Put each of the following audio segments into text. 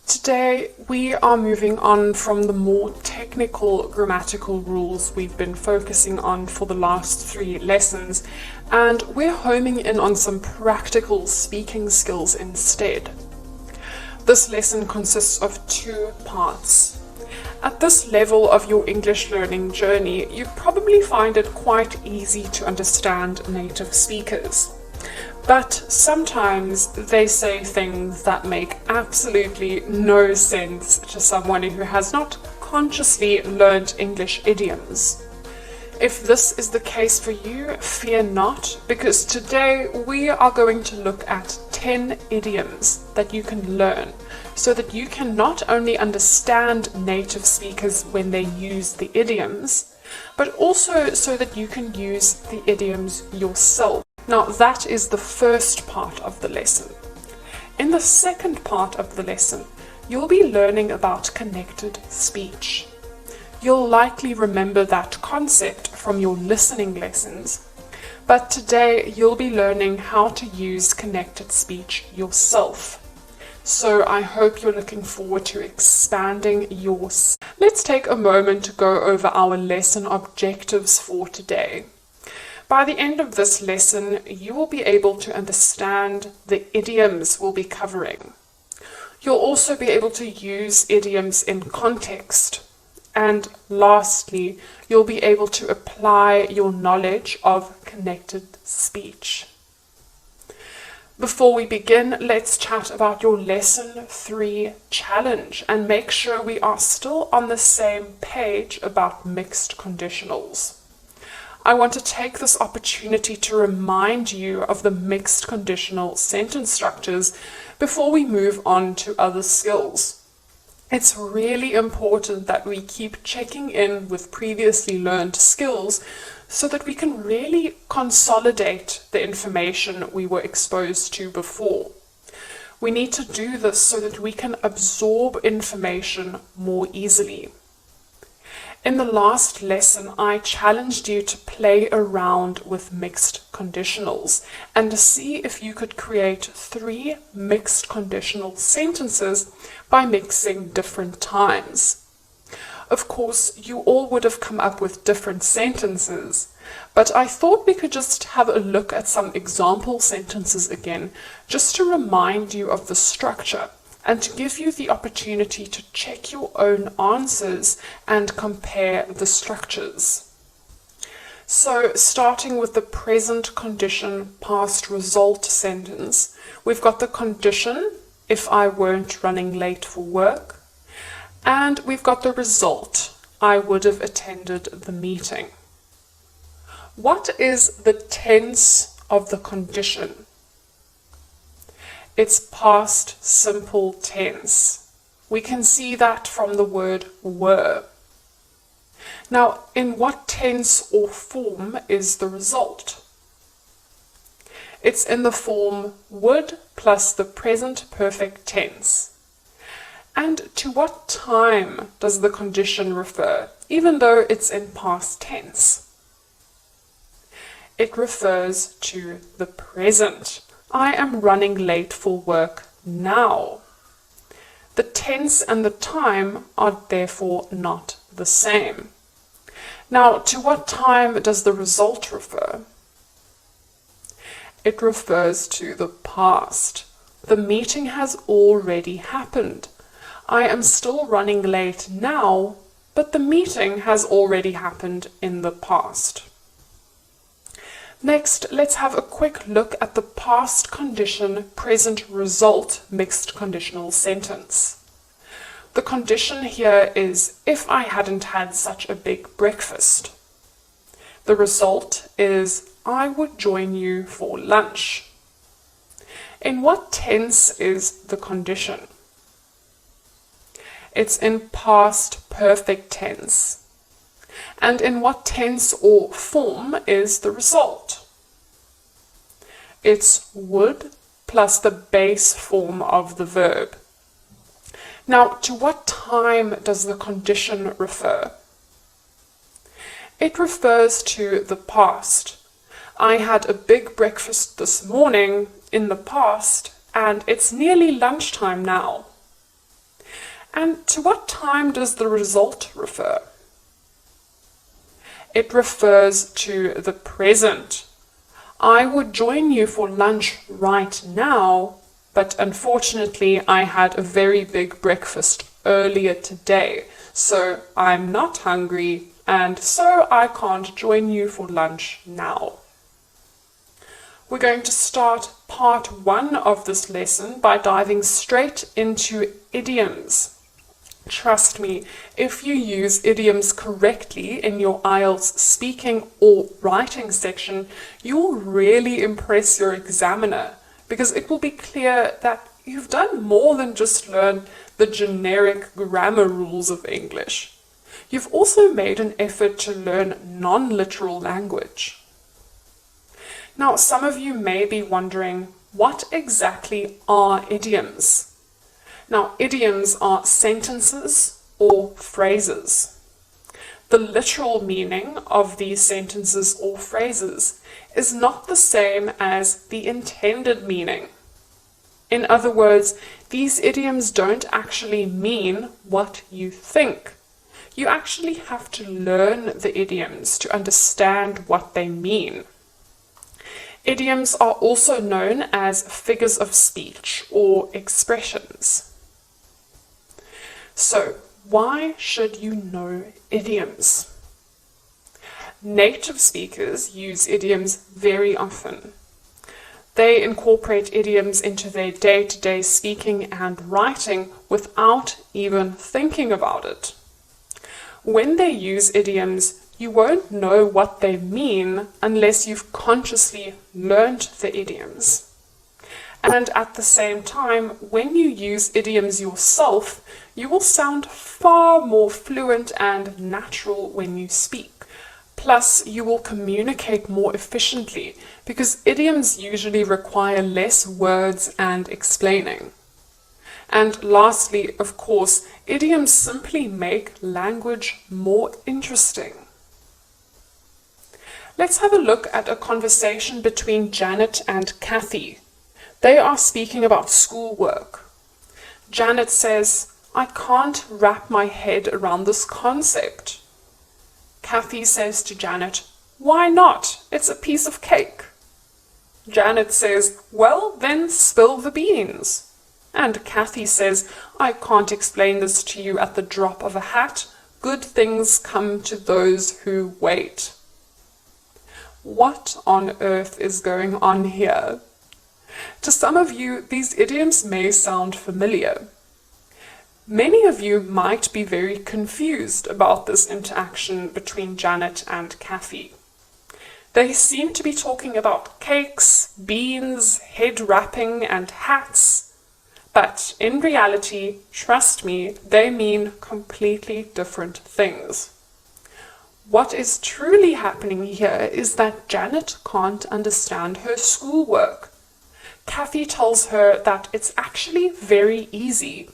Today we are moving on from the more technical grammatical rules we've been focusing on for the last 3 lessons, and we're homing in on some practical speaking skills instead. This lesson consists of 2 parts. At this level of your English learning journey, you probably find it quite easy to understand native speakers. But sometimes they say things that make absolutely no sense to someone who has not consciously learned English idioms. If this is the case for you, fear not, because today we are going to look at 10 idioms that you can learn so that you can not only understand native speakers when they use the idioms, but also so that you can use the idioms yourself. Now that is the first part of the lesson. In the second part of the lesson, you'll be learning about connected speech. You'll likely remember that concept from your listening lessons, but today you'll be learning how to use connected speech yourself. So I hope you're looking forward to expanding yours. Let's take a moment to go over our lesson objectives for today. By the end of this lesson, you will be able to understand the idioms we'll be covering. You'll also be able to use idioms in context. And lastly, you'll be able to apply your knowledge of connected speech. Before we begin, let's chat about your Lesson 3 challenge and make sure we are still on the same page about mixed conditionals. I want to take this opportunity to remind you of the mixed conditional sentence structures before we move on to other skills. It's really important that we keep checking in with previously learned skills so that we can really consolidate the information we were exposed to before. We need to do this so that we can absorb information more easily. In the last lesson, I challenged you to play around with mixed conditionals and to see if you could create 3 mixed conditional sentences by mixing different times. Of course, you all would have come up with different sentences, but I thought we could just have a look at some example sentences again, just to remind you of the structure and to give you the opportunity to check your own answers and compare the structures. So, starting with the present condition past result sentence, we've got the condition, if I weren't running late for work, and we've got the result, I would have attended the meeting. What is the tense of the condition? It's past simple tense. We can see that from the word were. Now, in what tense or form is the result? It's in the form would plus the present perfect tense. And to what time does the condition refer, even though it's in past tense? It refers to the present. I am running late for work now. The tense and the time are therefore not the same. Now, to what time does the result refer? It refers to the past. The meeting has already happened. I am still running late now, but the meeting has already happened in the past. Next, let's have a quick look at the past condition present result mixed conditional sentence. The condition here is if I hadn't had such a big breakfast. The result is I would join you for lunch. In what tense is the condition? It's in past perfect tense. And in what tense or form is the result? It's would plus the base form of the verb. Now, to what time does the condition refer? It refers to the past. I had a big breakfast this morning in the past, and it's nearly lunchtime now. And to what time does the result refer? It refers to the present. I would join you for lunch right now, but unfortunately I had a very big breakfast earlier today, so I'm not hungry, and so I can't join you for lunch now. We're going to start part 1 of this lesson by diving straight into idioms. Trust me, if you use idioms correctly in your IELTS speaking or writing section, you'll really impress your examiner, because it will be clear that you've done more than just learn the generic grammar rules of English. You've also made an effort to learn non-literal language. Now, some of you may be wondering, what exactly are idioms? Now, idioms are sentences or phrases. The literal meaning of these sentences or phrases is not the same as the intended meaning. In other words, these idioms don't actually mean what you think. You actually have to learn the idioms to understand what they mean. Idioms are also known as figures of speech or expressions. So, why should you know idioms? Native speakers use idioms very often. They incorporate idioms into their day-to-day speaking and writing without even thinking about it. When they use idioms, you won't know what they mean unless you've consciously learnt the idioms. And at the same time, when you use idioms yourself, you will sound far more fluent and natural when you speak. Plus, you will communicate more efficiently because idioms usually require less words and explaining. And lastly, of course, idioms simply make language more interesting. Let's have a look at a conversation between Janet and Kathy. They are speaking about schoolwork. Janet says, "I can't wrap my head around this concept." Kathy says to Janet, "Why not? It's a piece of cake." Janet says, "Well, then spill the beans." And Kathy says, "I can't explain this to you at the drop of a hat. Good things come to those who wait." What on earth is going on here? To some of you, these idioms may sound familiar. Many of you might be very confused about this interaction between Janet and Kathy. They seem to be talking about cakes, beans, head wrapping, and hats. But in reality, trust me, they mean completely different things. What is truly happening here is that Janet can't understand her schoolwork. Kathy tells her that it's actually very easy.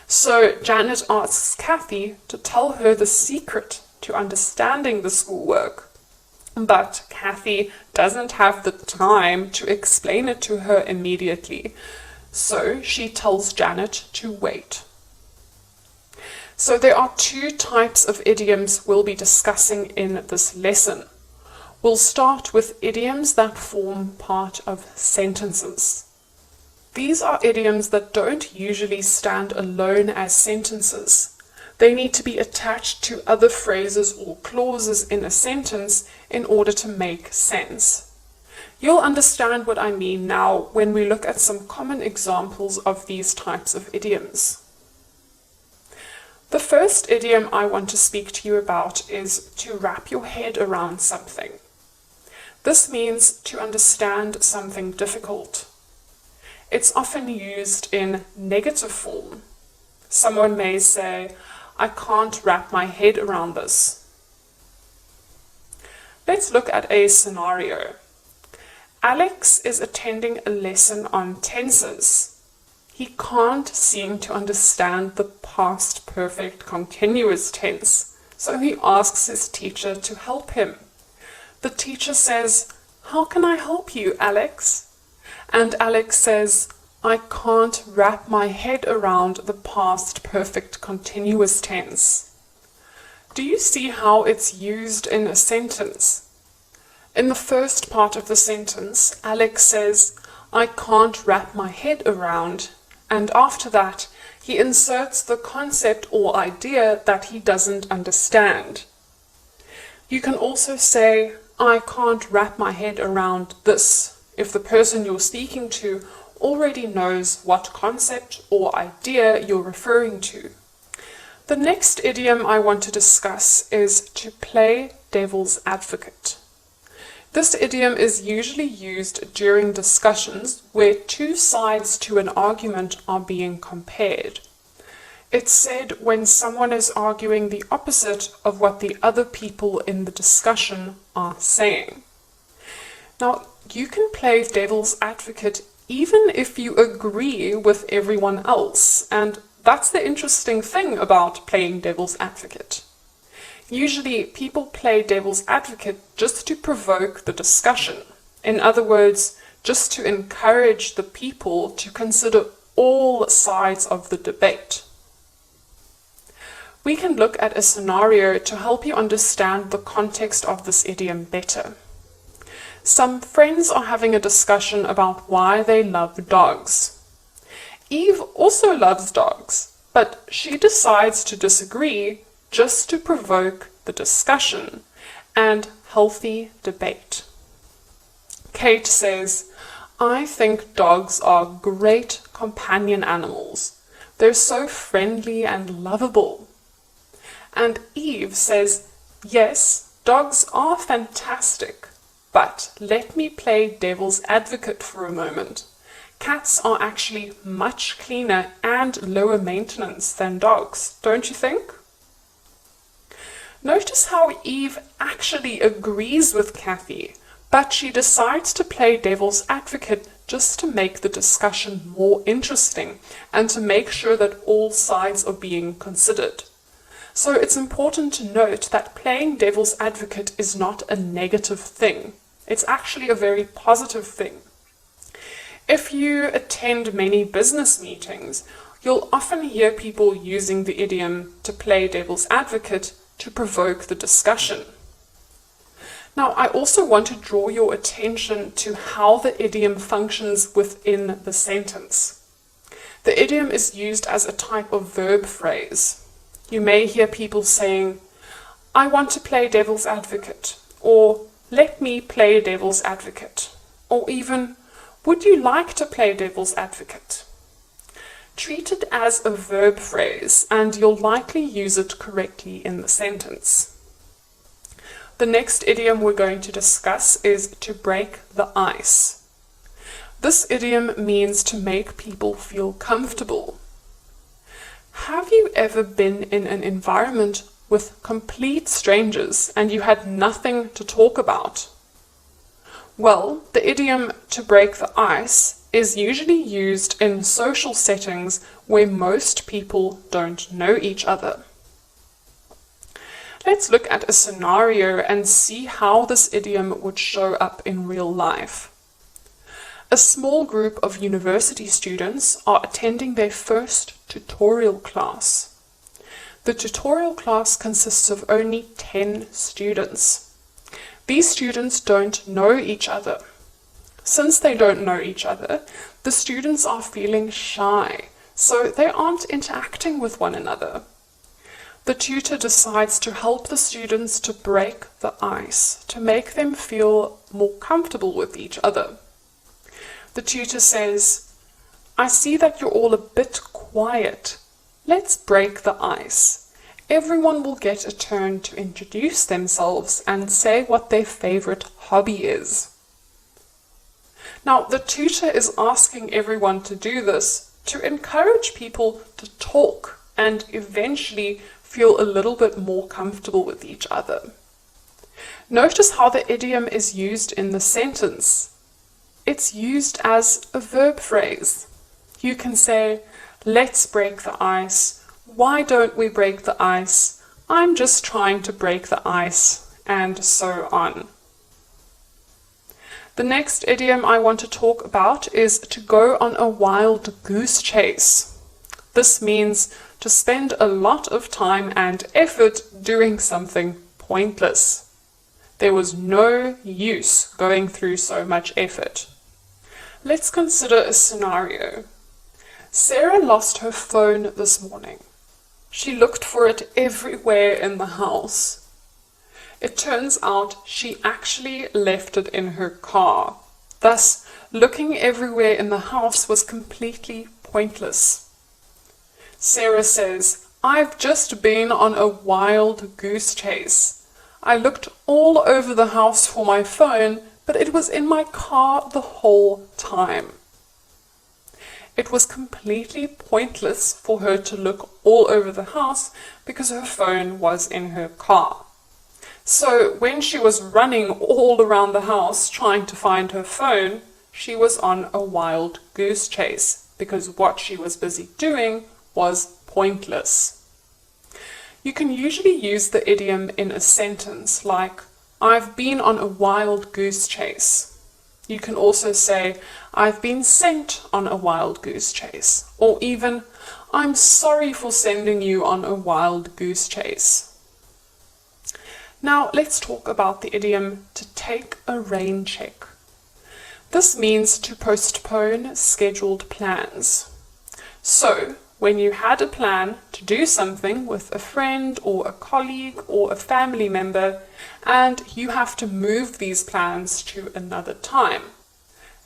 So Janet asks Kathy to tell her the secret to understanding the schoolwork. But Kathy doesn't have the time to explain it to her immediately. So she tells Janet to wait. So there are 2 types of idioms we'll be discussing in this lesson. We'll start with idioms that form part of sentences. These are idioms that don't usually stand alone as sentences. They need to be attached to other phrases or clauses in a sentence in order to make sense. You'll understand what I mean now when we look at some common examples of these types of idioms. The first idiom I want to speak to you about is to wrap your head around something. This means to understand something difficult. It's often used in negative form. Someone may say, "I can't wrap my head around this." Let's look at a scenario. Alex is attending a lesson on tenses. He can't seem to understand the past perfect continuous tense, so he asks his teacher to help him. The teacher says, "How can I help you, Alex?" And Alex says, I can't wrap my head around the past perfect continuous tense. Do you see how it's used in a sentence? In the first part of the sentence, Alex says, I can't wrap my head around, and after that, he inserts the concept or idea that he doesn't understand. You can also say, I can't wrap my head around this, if the person you're speaking to already knows what concept or idea you're referring to. The next idiom I want to discuss is to play devil's advocate. This idiom is usually used during discussions where two sides to an argument are being compared. It's said when someone is arguing the opposite of what the other people in the discussion are saying. Now, you can play devil's advocate even if you agree with everyone else, and that's the interesting thing about playing devil's advocate. Usually, people play devil's advocate just to provoke the discussion. In other words, just to encourage the people to consider all sides of the debate. We can look at a scenario to help you understand the context of this idiom better. Some friends are having a discussion about why they love dogs. Eve also loves dogs, but she decides to disagree just to provoke the discussion and healthy debate. Kate says, I think dogs are great companion animals. They're so friendly and lovable. And Eve says, yes, dogs are fantastic. But let me play devil's advocate for a moment. Cats are actually much cleaner and lower maintenance than dogs, don't you think? Notice how Eve actually agrees with Kathy, but she decides to play devil's advocate just to make the discussion more interesting and to make sure that all sides are being considered. So it's important to note that playing devil's advocate is not a negative thing. It's actually a very positive thing. If you attend many business meetings, you'll often hear people using the idiom to play devil's advocate to provoke the discussion. Now, I also want to draw your attention to how the idiom functions within the sentence. The idiom is used as a type of verb phrase. You may hear people saying, I want to play devil's advocate, or let me play devil's advocate, or even, would you like to play devil's advocate? Treat it as a verb phrase, and you'll likely use it correctly in the sentence. The next idiom we're going to discuss is to break the ice. This idiom means to make people feel comfortable. Have you ever been in an environment with complete strangers and you had nothing to talk about? Well, the idiom to break the ice is usually used in social settings where most people don't know each other. Let's look at a scenario and see how this idiom would show up in real life. A small group of university students are attending their first tutorial class. The tutorial class consists of only 10 students. These students don't know each other. Since they don't know each other, the students are feeling shy, so they aren't interacting with one another. The tutor decides to help the students to break the ice, to make them feel more comfortable with each other. The tutor says, I see that you're all a bit quiet. Let's break the ice. Everyone will get a turn to introduce themselves and say what their favorite hobby is. Now, the tutor is asking everyone to do this to encourage people to talk and eventually feel a little bit more comfortable with each other. Notice how the idiom is used in the sentence. It's used as a verb phrase. You can say, let's break the ice. Why don't we break the ice? I'm just trying to break the ice, and so on. The next idiom I want to talk about is to go on a wild goose chase. This means to spend a lot of time and effort doing something pointless. There was no use going through so much effort. Let's consider a scenario. Sarah lost her phone this morning. She looked for it everywhere in the house. It turns out she actually left it in her car. Thus, looking everywhere in the house was completely pointless. Sarah says, "I've just been on a wild goose chase. I looked all over the house for my phone, but it was in my car the whole time." It was completely pointless for her to look all over the house because her phone was in her car. So when she was running all around the house trying to find her phone, she was on a wild goose chase because what she was busy doing was pointless. You can usually use the idiom in a sentence like, "I've been on a wild goose chase." You can also say, "I've been sent on a wild goose chase," or even, "I'm sorry for sending you on a wild goose chase." Now let's talk about the idiom to take a rain check. This means to postpone scheduled plans. So, when you had a plan to do something with a friend or a colleague or a family member, and you have to move these plans to another time.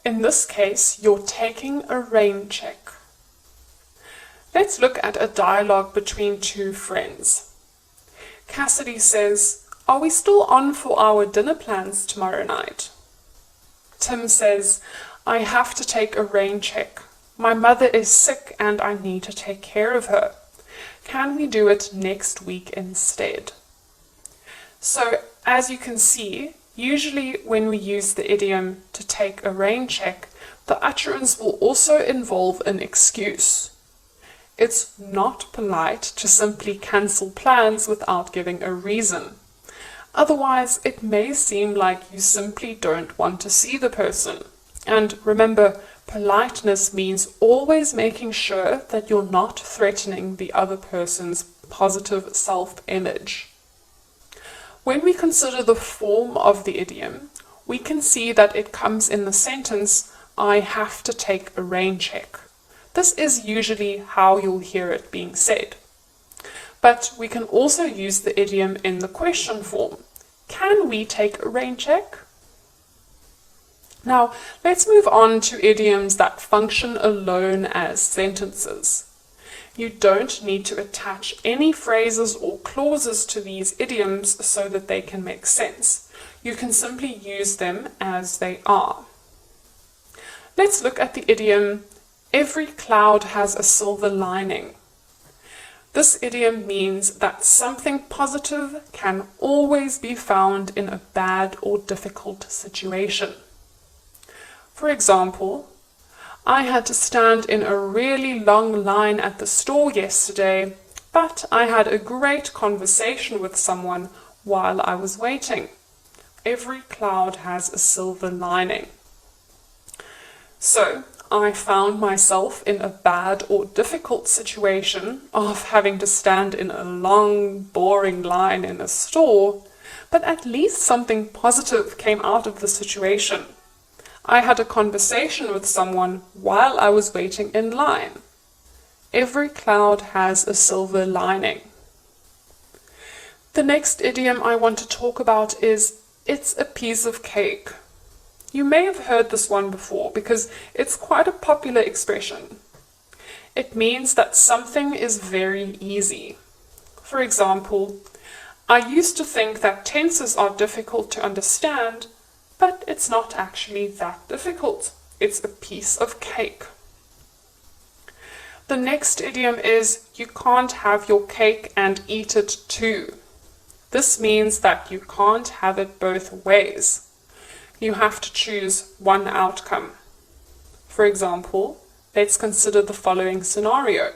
In this case, you're taking a rain check. Let's look at a dialogue between two friends. Cassidy says, "Are we still on for our dinner plans tomorrow night?" Tim says, "I have to take a rain check. My mother is sick and I need to take care of her. Can we do it next week instead?" So, as you can see, usually when we use the idiom to take a rain check, the utterance will also involve an excuse. It's not polite to simply cancel plans without giving a reason. Otherwise, it may seem like you simply don't want to see the person. And remember, politeness means always making sure that you're not threatening the other person's positive self-image. When we consider the form of the idiom, we can see that it comes in the sentence, "I have to take a rain check." This is usually how you'll hear it being said. But we can also use the idiom in the question form. Can we take a rain check? Now, let's move on to idioms that function alone as sentences. You don't need to attach any phrases or clauses to these idioms so that they can make sense. You can simply use them as they are. Let's look at the idiom, "Every cloud has a silver lining." This idiom means that something positive can always be found in a bad or difficult situation. For example, I had to stand in a really long line at the store yesterday, but I had a great conversation with someone while I was waiting. Every cloud has a silver lining. So, I found myself in a bad or difficult situation of having to stand in a long, boring line in a store, but at least something positive came out of the situation. I had a conversation with someone while I was waiting in line. Every cloud has a silver lining. The next idiom I want to talk about is, "It's a piece of cake." You may have heard this one before because it's quite a popular expression. It means that something is very easy. For example, "I used to think that tenses are difficult to understand, but it's not actually that difficult. It's a piece of cake." The next idiom is, "You can't have your cake and eat it too." This means that you can't have it both ways. You have to choose one outcome. For example, let's consider the following scenario.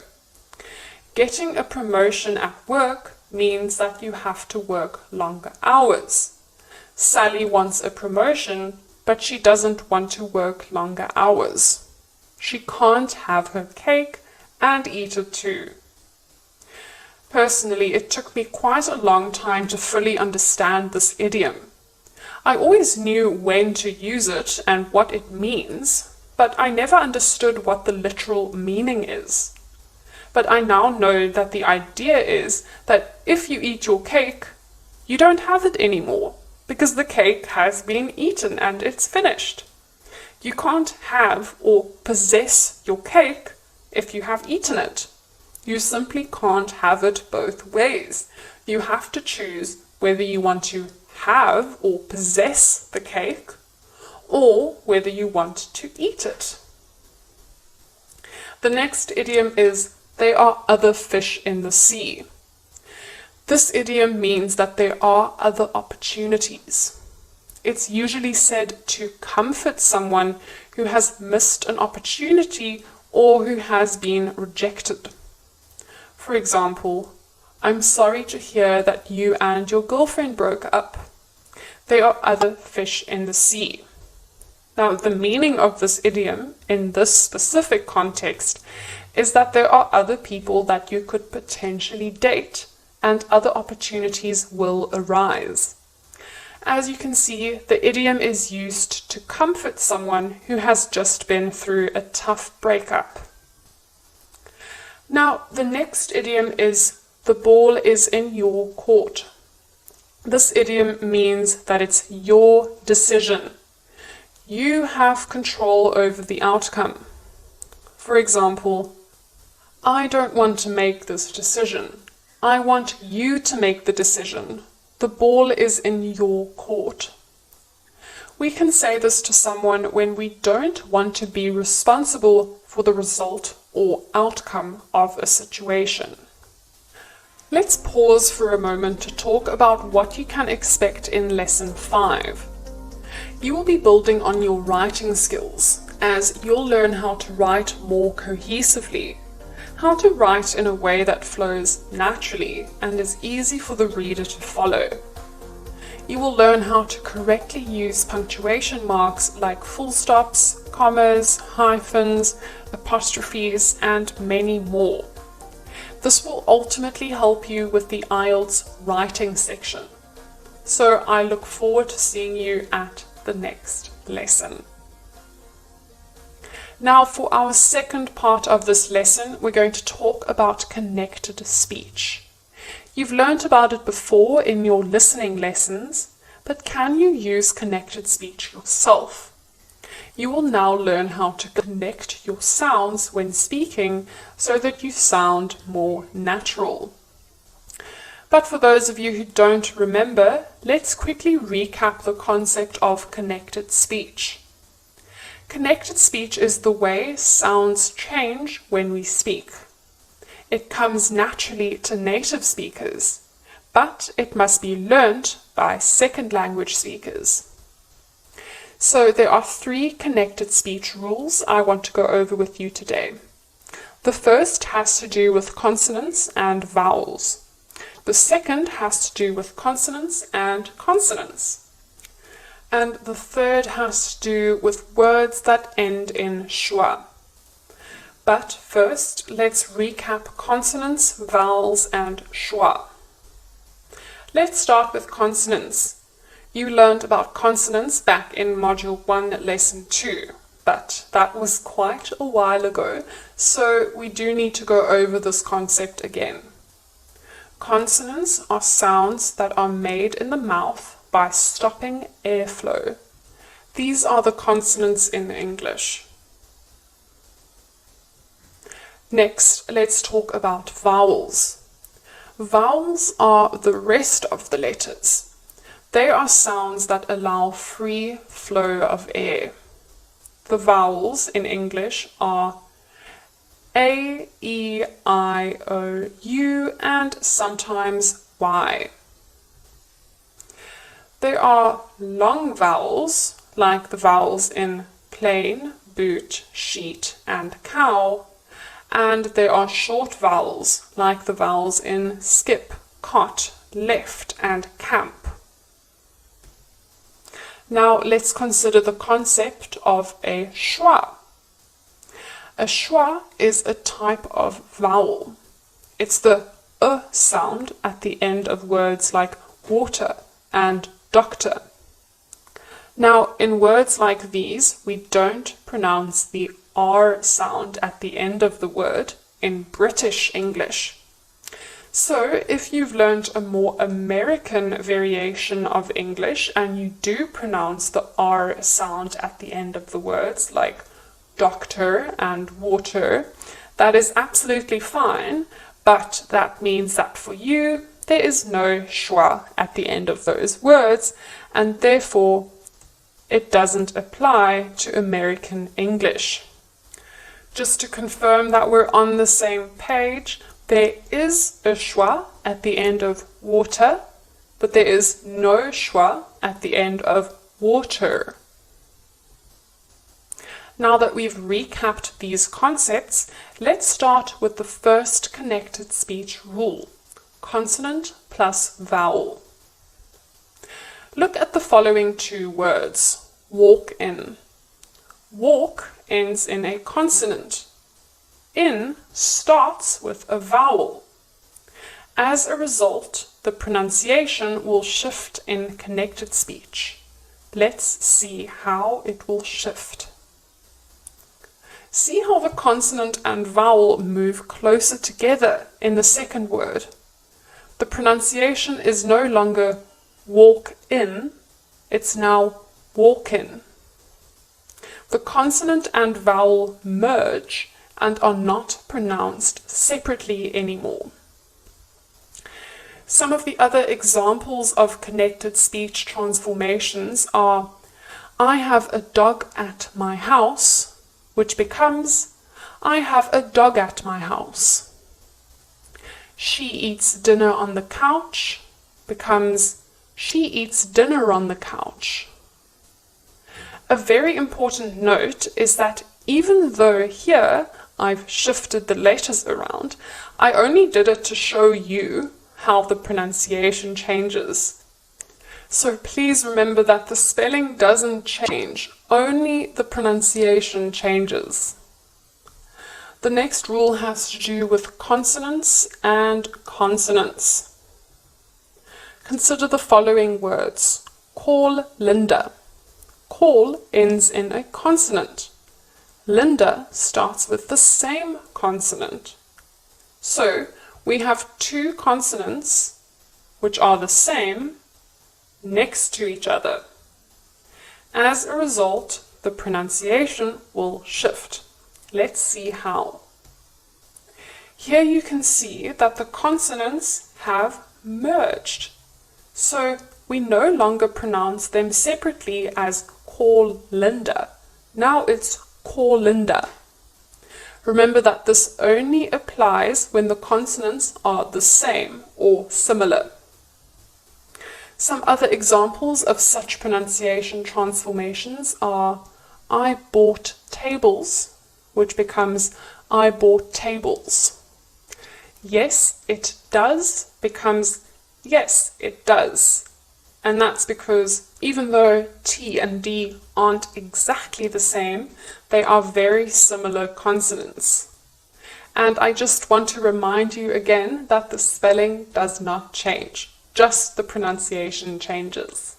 Getting a promotion at work means that you have to work longer hours. Sally wants a promotion, but she doesn't want to work longer hours. She can't have her cake and eat it too. Personally, it took me quite a long time to fully understand this idiom. I always knew when to use it and what it means, but I never understood what the literal meaning is. But I now know that the idea is that if you eat your cake, you don't have it anymore, because the cake has been eaten and it's finished. You can't have or possess your cake if you have eaten it. You simply can't have it both ways. You have to choose whether you want to have or possess the cake, or whether you want to eat it. The next idiom is, there are other fish in the sea. This idiom means that there are other opportunities. It's usually said to comfort someone who has missed an opportunity or who has been rejected. For example, I'm sorry to hear that you and your girlfriend broke up. There are other fish in the sea. Now, the meaning of this idiom in this specific context is that there are other people that you could potentially date and other opportunities will arise. As you can see, the idiom is used to comfort someone who has just been through a tough breakup. Now, the next idiom is, the ball is in your court. This idiom means that it's your decision. You have control over the outcome. For example, I don't want to make this decision. I want you to make the decision. The ball is in your court. We can say this to someone when we don't want to be responsible for the result or outcome of a situation. Let's pause for a moment to talk about what you can expect in Lesson 5. You will be building on your writing skills, as you'll learn how to write more cohesively, how to write in a way that flows naturally and is easy for the reader to follow. You will learn how to correctly use punctuation marks like full stops, commas, hyphens, apostrophes, and many more. This will ultimately help you with the IELTS writing section. So I look forward to seeing you at the next lesson. Now, for our second part of this lesson, we're going to talk about connected speech. You've learnt about it before in your listening lessons, but can you use connected speech yourself? You will now learn how to connect your sounds when speaking so that you sound more natural. But for those of you who don't remember, let's quickly recap the concept of connected speech. Connected speech is the way sounds change when we speak. It comes naturally to native speakers, but it must be learnt by second language speakers. So there are 3 connected speech rules I want to go over with you today. The first has to do with consonants and vowels. The second has to do with consonants and consonants. And the third has to do with words that end in schwa. But first, let's recap consonants, vowels, and schwa. Let's start with consonants. You learned about consonants back in Module 1, Lesson 2, but that was quite a while ago, so we do need to go over this concept again. Consonants are sounds that are made in the mouth by stopping airflow. These are the consonants in English. Next, let's talk about vowels. Vowels are the rest of the letters. They are sounds that allow free flow of air. The vowels in English are A, E, I, O, U, and sometimes Y. There are long vowels, like the vowels in plane, boot, sheet, and cow, and there are short vowels, like the vowels in skip, cot, left, and camp. Now let's consider the concept of a schwa. A schwa is a type of vowel. It's the sound at the end of words like water and doctor. Now, in words like these, we don't pronounce the R sound at the end of the word in British English. So, if you've learned a more American variation of English and you do pronounce the R sound at the end of the words, like doctor and water, that is absolutely fine, but that means that for you, there is no schwa at the end of those words, and therefore it doesn't apply to American English. Just to confirm that we're on the same page, there is a schwa at the end of water, but there is no schwa at the end of water. Now that we've recapped these concepts, let's start with the first connected speech rule, consonant plus vowel. Look at the following two words, walk in. Walk ends in a consonant. In starts with a vowel. As a result, the pronunciation will shift in connected speech. Let's see how it will shift. See how the consonant and vowel move closer together in the second word. The pronunciation is no longer walk in, it's now walk in. The consonant and vowel merge and are not pronounced separately anymore. Some of the other examples of connected speech transformations are I have a dog at my house, which becomes I have a dog at my house. She eats dinner on the couch becomes she eats dinner on the couch. A very important note is that even though here I've shifted the letters around, I only did it to show you how the pronunciation changes. So please remember that the spelling doesn't change, only the pronunciation changes. The next rule has to do with consonants and consonants. Consider the following words. Call Linda. Call ends in a consonant. Linda starts with the same consonant. So we have two consonants which are the same next to each other. As a result, the pronunciation will shift. Let's see how. Here you can see that the consonants have merged. So we no longer pronounce them separately as call Linda. Now it's call Linda. Remember that this only applies when the consonants are the same or similar. Some other examples of such pronunciation transformations are I bought tables, which becomes I bought tables. Yes, it does becomes yes, it does. And that's because even though T and D aren't exactly the same, they are very similar consonants. And I just want to remind you again that the spelling does not change, just the pronunciation changes.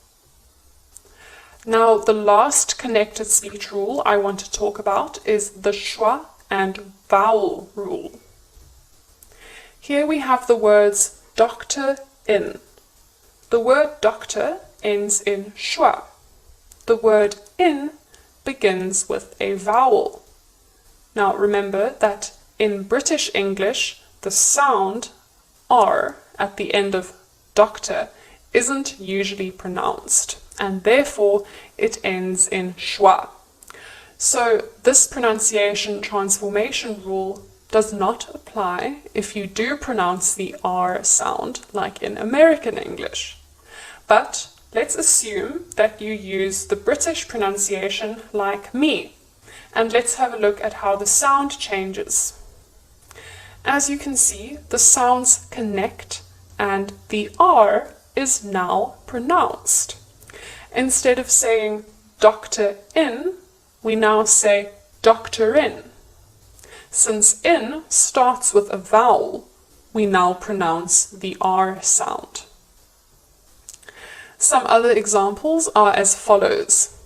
Now, the last connected speech rule I want to talk about is the schwa and vowel rule. Here we have the words doctor in. The word doctor ends in schwa. The word in begins with a vowel. Now remember that in British English, the sound R at the end of doctor isn't usually pronounced, and therefore it ends in schwa. So this pronunciation transformation rule does not apply if you do pronounce the R sound like in American English. But let's assume that you use the British pronunciation like me, and let's have a look at how the sound changes. As you can see, the sounds connect and the R is now pronounced. Instead of saying doctor in, we now say doctor in. Since in starts with a vowel, we now pronounce the R sound. Some other examples are as follows.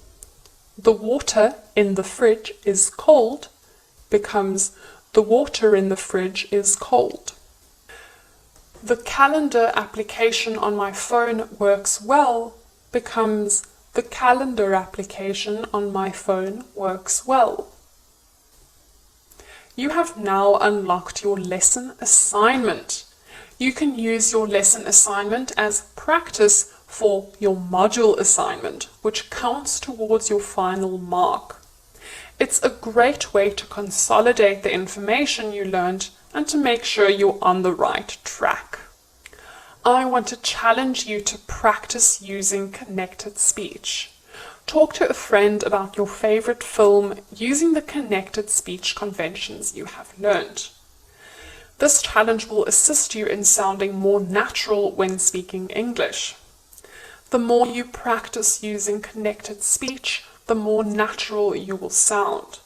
The water in the fridge is cold becomes the water in the fridge is cold. The calendar application on my phone works well becomes the calendar application on my phone works well. You have now unlocked your lesson assignment. You can use your lesson assignment as practice for your module assignment, which counts towards your final mark. It's a great way to consolidate the information you learned and to make sure you're on the right track. I want to challenge you to practice using connected speech. Talk to a friend about your favorite film using the connected speech conventions you have learned. This challenge will assist you in sounding more natural when speaking English. The more you practice using connected speech, the more natural you will sound.